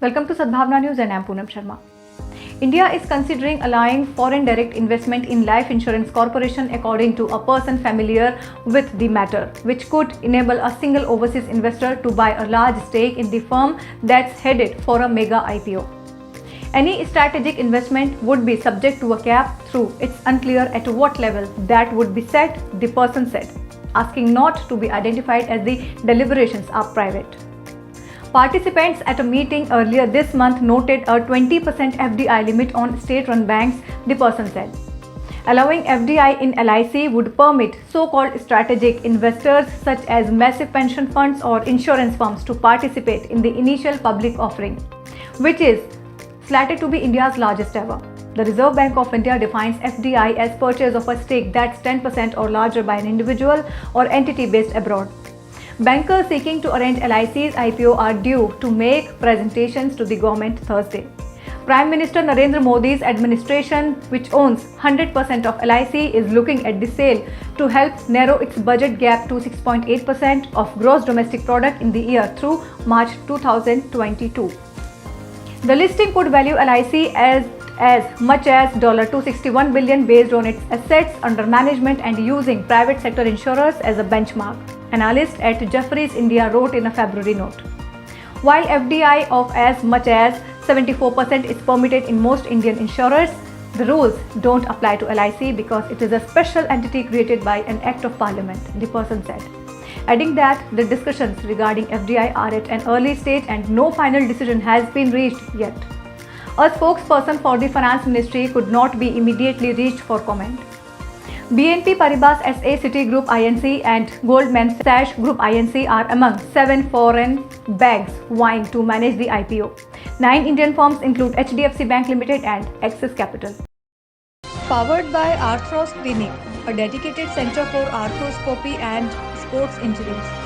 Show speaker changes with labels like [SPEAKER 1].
[SPEAKER 1] Welcome to Sadbhavna News and I am Poonam Sharma. India is considering allowing foreign direct investment in Life Insurance Corporation according to a person familiar with the matter, which could enable a single overseas investor to buy a large stake in the firm that's headed for a mega IPO. Any strategic investment would be subject to a cap through it's unclear at what level that would be set, the person said, asking not to be identified as the deliberations are private. Participants at a meeting earlier this month noted a 20% FDI limit on state-run banks, the person said. Allowing FDI in LIC would permit so-called strategic investors such as massive pension funds or insurance firms to participate in the initial public offering, which is slated to be India's largest ever. The Reserve Bank of India defines FDI as purchase of a stake that's 10% or larger by an individual or entity based abroad. Bankers seeking to arrange LIC's IPO are due to make presentations to the government Thursday. Prime Minister Narendra Modi's administration, which owns 100% of LIC, is looking at the sale to help narrow its budget gap to 6.8% of gross domestic product in the year through March 2022. The listing could value LIC as much as $261 billion based on its assets under management and using private sector insurers as a benchmark, analyst at Jefferies India wrote in a February note. While FDI of as much as 74% is permitted in most Indian insurers, the rules don't apply to LIC because it is a special entity created by an Act of Parliament, the person said, adding that the discussions regarding FDI are at an early stage and no final decision has been reached yet. A spokesperson for the Finance Ministry could not be immediately reached for comment. BNP Paribas SA Citigroup Inc. and Goldman Sachs Group Inc. are among 7 foreign banks vying to manage the IPO. 9 Indian firms include HDFC Bank Limited and Axis Capital. Powered by Arthros Clinic, a dedicated center for arthroscopy and sports injuries.